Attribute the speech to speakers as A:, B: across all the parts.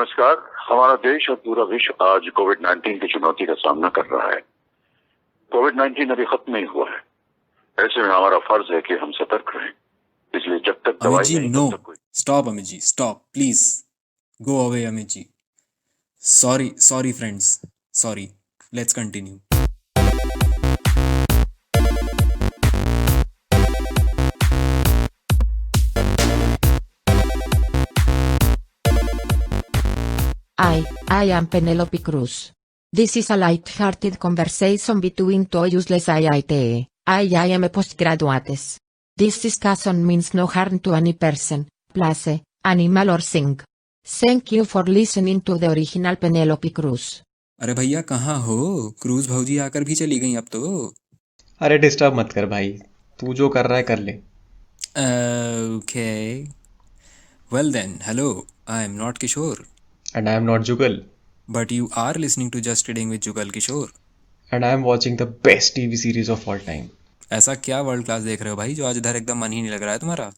A: नमस्कार। हमारा देश और पूरा विश्व आज कोविड-19 की चुनौती का सामना कर रहा है। कोविड-19 अभी खत्म नहीं हुआ है। ऐसे में हमारा फर्ज है कि हम सतर्क रहें। इसलिए जब तक
B: अमित
A: दवाई
B: जी
A: नहीं
B: नो
A: तब तक कोई
B: stop. Amit ji stop please go away. Amit ji sorry friends sorry. Let's continue.
C: I am Penelope Cruz. This is a light-hearted conversation between two useless IIT. I am a postgraduates. This discussion means no harm to any person, place, animal or thing. Thank you for listening to the original Penelope Cruz.
B: अरे भैया कहाँ हो? Cruise भौजी आकर भी चली गई अब तो।
D: अरे डिस्टर्ब मत कर भाई, तू जो कर रहा है कर ले।
B: Okay well then hello, I am not Kishore
D: and I am not Jugal
B: but you are listening to just kidding with Jugal Kishore.
D: And I am watching the best TV series of all time.
B: ऐसा क्या वर्ल्ड क्लास देख रहे हो भाई जो आज इधर एकदम मन ही नहीं लग रहा है तुम्हारा?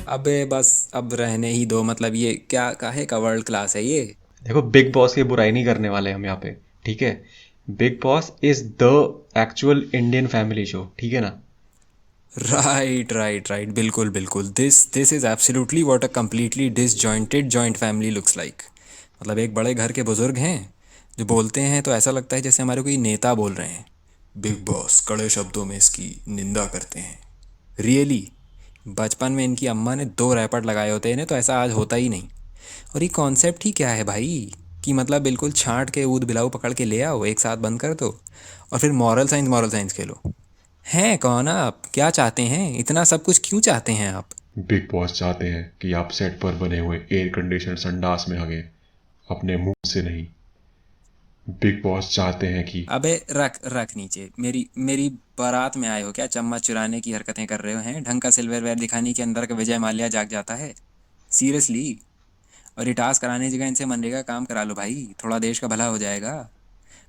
B: अबे बस अब रहने ही दो। मतलब ये क्या काहे का वर्ल्ड क्लास है ये?
D: देखो, बिग बॉस की बुराई नहीं करने वाले हम यहाँ पे, ठीक है। Big boss is the actual Indian family show, ठीक है ना।
B: राइट बिल्कुल बिल्कुल। This is absolutely what a completely disjointed joint family looks like. मतलब एक बड़े घर के बुजुर्ग हैं जो बोलते हैं तो ऐसा लगता है जैसे हमारे कोई नेता बोल रहे हैं। बिग बॉस कड़े शब्दों में इसकी निंदा करते हैं। रियली बचपन में इनकी अम्मा ने 2 रैपट लगाए होते इन्हें तो ऐसा आज होता ही नहीं। और ये कॉन्सेप्ट ही क्या है भाई कि मतलब बिल्कुल छांट के ऊद बिलाऊ पकड़ के ले आओ, एक साथ बंद कर दो और फिर मॉरल साइंस खेलो। हैं कौन आप? क्या चाहते हैं? इतना सब कुछ क्यों चाहते हैं आप?
E: बिग बॉस चाहते हैं कि आप सेट पर बने हुए एयर कंडीशनर संडास में हगे, अपने मुंह से नहीं। बिग बॉस चाहते हैं कि
B: अबे रख नीचे। मेरी बारात में आए हो क्या? चम्मच चुराने की हरकतें कर रहे हो हैं? ढंग का सिल्वरवेयर दिखाने के अंदर का विजय माल्या जाग जाता है सीरियसली। और ये टास्क कराने की जगह इनसे मनरेगा काम करा लो भाई, थोड़ा देश का भला हो जाएगा।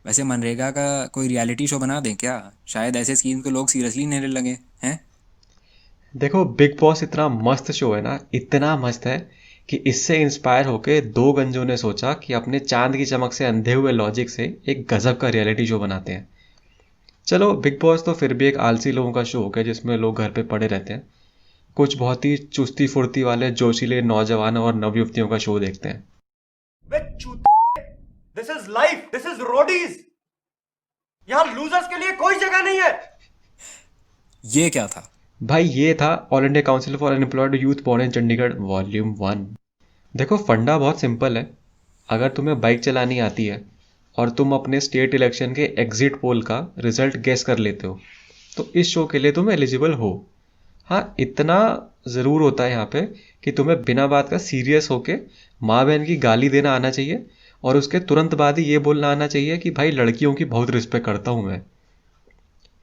B: वैसे मनरेगा का कोई रियलिटी शो बना दें क्या? शायद ऐसे स्कीम को लोग सीरियसली लेने लगे हैं।
D: देखो, बिग बॉस इतना मस्त शो है ना, इतना मस्त है कि इससे इंस्पायर होके 2 गंजों ने सोचा कि अपने चांद की चमक से अंधे हुए लॉजिक से एक गजब का रियलिटी शो बनाते हैं। चलो, बिग बॉस तो फिर भी एक आलसी लोगों का शो हो गया जिसमें लोग घर पे पड़े रहते हैं। कुछ बहुत ही चुस्ती फुर्ती वाले जोशीले नौजवान और नवयुवतियों का शो देखते हैं।
F: This is life, this is Roadies. यहाँ लूजर्स के लिए कोई जगह नहीं है।
B: ये क्या था
D: भाई? ये था all India council for unemployed youth born in Chandigarh volume 1। देखो, फंडा बहुत सिंपल है। अगर तुम्हें बाइक चलानी आती है और तुम अपने स्टेट इलेक्शन के एग्जिट पोल का रिजल्ट गेस कर लेते हो तो इस शो के लिए तुम एलिजिबल हो। हाँ, इतना ज़रूर होता है यहाँ पे कि तुम्हें बिना बात का सीरियस होके माँ बहन की गाली देना आना चाहिए और उसके तुरंत बाद ही ये बोलना आना चाहिए कि भाई लड़कियों की बहुत रिस्पेक्ट करता हूँ मैं।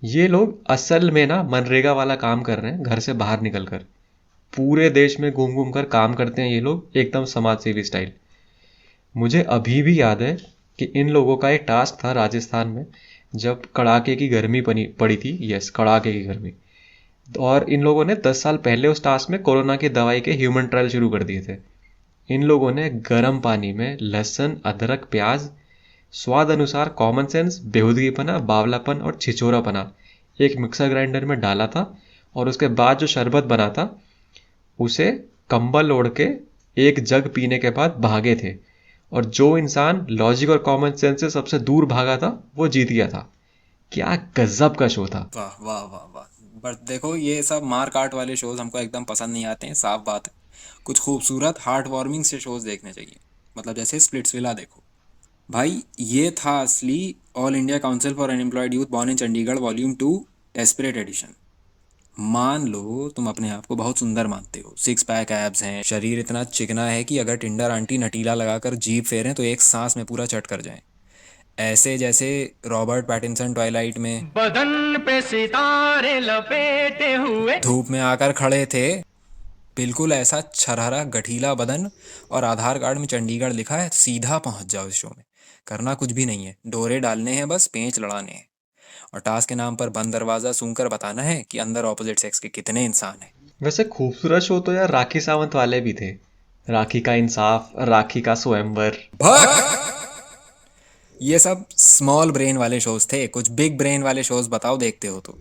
D: ये लोग असल में ना मनरेगा वाला काम कर रहे हैं घर से बाहर निकलकर। पूरे देश में घूम घूम कर काम करते हैं ये लोग, एकदम समाज सेवी स्टाइल। मुझे अभी भी याद है कि इन लोगों का एक टास्क था राजस्थान में, जब कड़ाके की गर्मी पड़ी थी। यस, कड़ाके की गर्मी। और इन लोगों ने 10 साल पहले उस टास्क में कोरोना की दवाई के ह्यूमन ट्रायल शुरू कर दिए थे। इन लोगों ने गर्म पानी में लहसुन, अदरक, प्याज, स्वाद अनुसार कॉमन सेंस, बेहूदगीपना, बावलापन और छिछोरापना एक मिक्सर ग्राइंडर में डाला था और उसके बाद जो शरबत बना था उसे कंबल ओढ़ के एक जग पीने के बाद भागे थे। और जो इंसान लॉजिक और कॉमन सेंस से सबसे दूर भागा था वो जीत गया था। क्या गजब का शो था।
B: वाह वाह वाह वाह। बट देखो ये सब मार काट वाले शोज हमको एकदम पसंद नहीं आते हैं, साफ बात है। कुछ खूबसूरत हार्ट वार्मिंग से शोज देखने चाहिए। मतलब जैसे स्प्लिट्सविला देखो भाई, ये था असली all India council for unemployed youth born in Chandigarh volume 2 desperate edition. मान लो तुम अपने आप को बहुत सुंदर मानते हो, 6 पैक एब्स हैं, शरीर इतना चिकना है कि अगर टिंडर आंटी नटीला लगाकर जीभ फेरें तो एक सांस में पूरा चट कर जाएं। ऐसे जैसे रॉबर्ट पैटिंसन ट्वाइलाइट में
F: बदन पे सितारे लपेटे हुए
B: धूप में आकर खड़े थे। बिल्कुल ऐसा छरहरा गठीला बदन और आधार कार्ड में चंडीगढ़ लिखा है। सीधा पहुंच जाओ इस शो में। करना कुछ भी नहीं है, डोरे डालने हैं, बस पेंच लड़ाने हैं और टास्क के नाम पर बंद दरवाजा सूंघकर बताना है कि अंदर ऑपोजिट सेक्स के कितने इंसान हैं।
D: वैसे खूबसूरत शो तो यार राखी सावंत वाले भी थे। राखी का इंसाफ, राखी का स्वयंवर।
B: भक! ये सब स्मॉल ब्रेन वाले शोज थे, कुछ बिग ब्रेन वाले शोज बताओ देखते हो तो।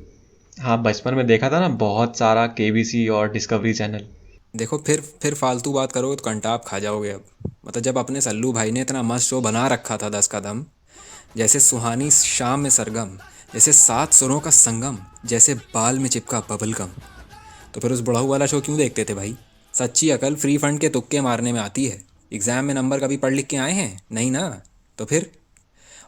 D: हाँ, बचपन में देखा था ना बहुत सारा केबीसी और डिस्कवरी चैनल।
B: देखो फिर फालतू बात करोगे तो कंटाप खा जाओगे अब। मतलब जब अपने सल्लू भाई ने इतना मस्त शो बना रखा था 10 कदम, जैसे सुहानी शाम में सरगम, जैसे 7 सुरों का संगम, जैसे बाल में चिपका बबल गम, तो फिर उस बुढ़ऊ वाला शो क्यों देखते थे भाई? सच्ची अकल फ्री फंड के तुक्के मारने में आती है। एग्जाम में नंबर कभी पढ़ लिख के आए हैं? नहीं ना। तो फिर,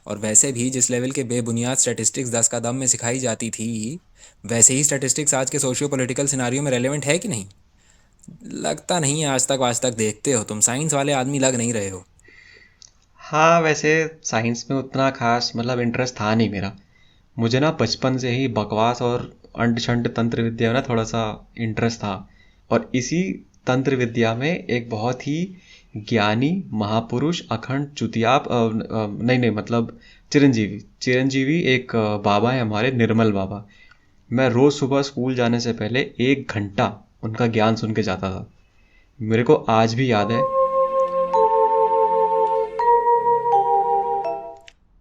B: और वैसे भी जिस लेवल के बेबुनियाद स्टैटिस्टिक्स 10 कदम में सिखाई जाती थी, वैसे ही स्टैटिस्टिक्स आज के सोशियो पॉलिटिकल सिनारियो में रेलेवेंट है कि नहीं? लगता नहीं है आज तक देखते हो तुम, साइंस वाले आदमी लग नहीं रहे हो।
D: हाँ, वैसे साइंस में उतना खास मतलब इंटरेस्ट था नहीं मेरा। मुझे ना बचपन से ही बकवास और अंट शंट तंत्र विद्या में ना थोड़ा सा इंटरेस्ट था। और इसी तंत्र विद्या में एक बहुत ही ज्ञानी महापुरुष अखंड चुतियाप नहीं मतलब चिरंजीवी चिरंजीवी एक बाबा है हमारे, निर्मल बाबा। मैं रोज़ सुबह स्कूल जाने से पहले 1 घंटा उनका ज्ञान सुन के जाता था। मेरे को आज भी याद है।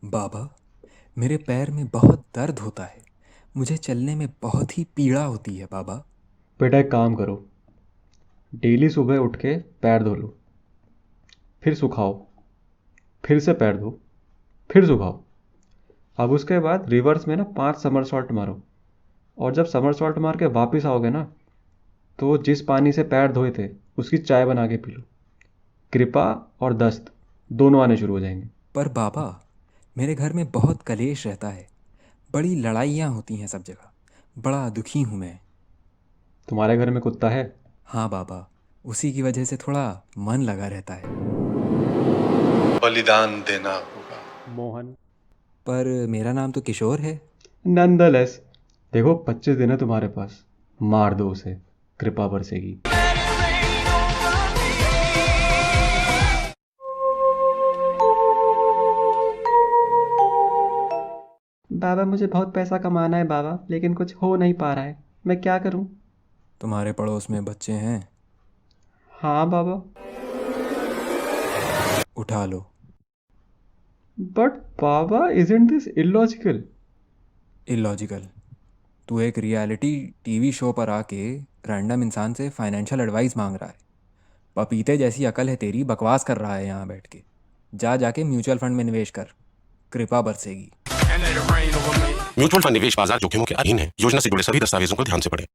B: बाबा, मेरे पैर में बहुत दर्द होता है, मुझे चलने में बहुत ही पीड़ा होती है बाबा।
D: बेटा एक काम करो, डेली सुबह उठ के पैर धो लो, फिर सुखाओ, फिर से पैर धो, फिर सुखाओ। अब उसके बाद रिवर्स में ना 5 समरसॉल्ट मारो, और जब समरसॉल्ट मार के वापस आओगे ना, तो जिस पानी से पैर धोए थे उसकी चाय बना के पी लो। कृपा और दस्त दोनों आने शुरू हो जाएंगे।
B: पर बाबा, मेरे घर में बहुत कलेश रहता है, बड़ी लड़ाइयाँ होती हैं सब जगह, बड़ा दुखी हूँ मैं।
D: तुम्हारे घर में कुत्ता है?
B: हाँ बाबा, उसी की वजह से थोड़ा मन लगा रहता है।
E: बलिदान देना होगा।
D: मोहन।
B: पर मेरा नाम तो किशोर है।
D: नंदलेस, देखो 25 दिन है तुम्हारे पास, मार दो उसे, कृपा बरसेगी। बाबा मुझे बहुत पैसा कमाना है बाबा, लेकिन कुछ हो नहीं पा रहा है, मैं क्या करूं?
B: तुम्हारे पड़ोस में बच्चे हैं?
D: हाँ बाबा।
B: उठा लो।
D: बट बाबा, इजंट दिस इलॉजिकल?
B: इलॉजिकल? तू एक रियलिटी टीवी शो पर आके रैंडम इंसान से फाइनेंशियल एडवाइस मांग रहा है। पपीते जैसी अकल है तेरी, बकवास कर रहा है यहाँ बैठ के। जाके म्यूचुअल फंड में निवेश कर, कृपा बरसेगी।
G: म्यूचुअल फंड निवेश बाजार जोखिमों के अधीन है। योजना से जुड़े सभी दस्तावेजों को ध्यान से पढ़ें।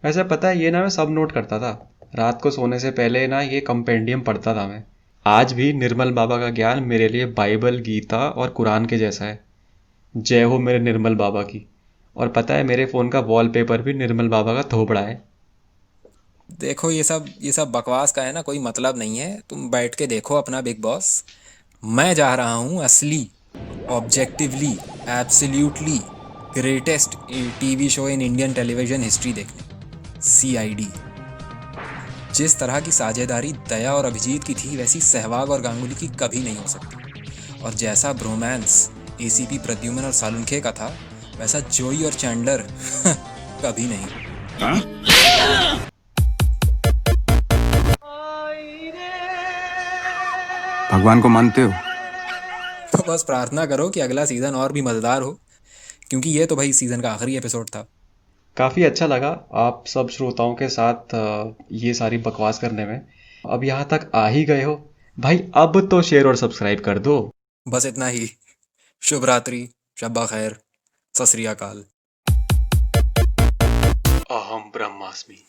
D: वैसे पता है, ये ना मैं सब नोट करता था रात को सोने से पहले ना, ये कंपेंडियम पढ़ता था मैं। आज भी निर्मल बाबा का ज्ञान मेरे लिए बाइबल, गीता और कुरान के जैसा है। जय हो मेरे निर्मल बाबा की। और पता है, मेरे फ़ोन का वॉलपेपर भी निर्मल बाबा का थोपड़ा है।
B: देखो ये सब बकवास का है ना, कोई मतलब नहीं है। तुम बैठ के देखो अपना बिग बॉस। मैं जा रहा हूँ असली, objectively, absolutely greatest TV show in Indian television history देखने, CID। जिस तरह की साझेदारी दया और अभिजीत की थी, वैसी सहवाग और गांगुली की कभी नहीं हो सकती। और जैसा ब्रोमांस ACP प्रद्युमन और सालुंखे का था, वैसा जोई और चैंडलर कभी नहीं।
H: भगवान को मानते हो?
B: तो बस प्रार्थना करो कि अगला सीज़न और भी मज़ेदार हो, क्योंकि ये तो भाई सीज़न का आखिरी एपिसोड था।
D: काफ़ी अच्छा लगा आप सब श्रोताओं के साथ ये सारी बकवास करने में। अब यहाँ तक आ ही गए हो भाई, अब तो शेयर और सब्सक्राइब कर दो।
B: बस इतना ही। शुभ रात्रि, शब्बा खैर, सत श्री अकाल।
D: अहम ब्रह्मास्मि।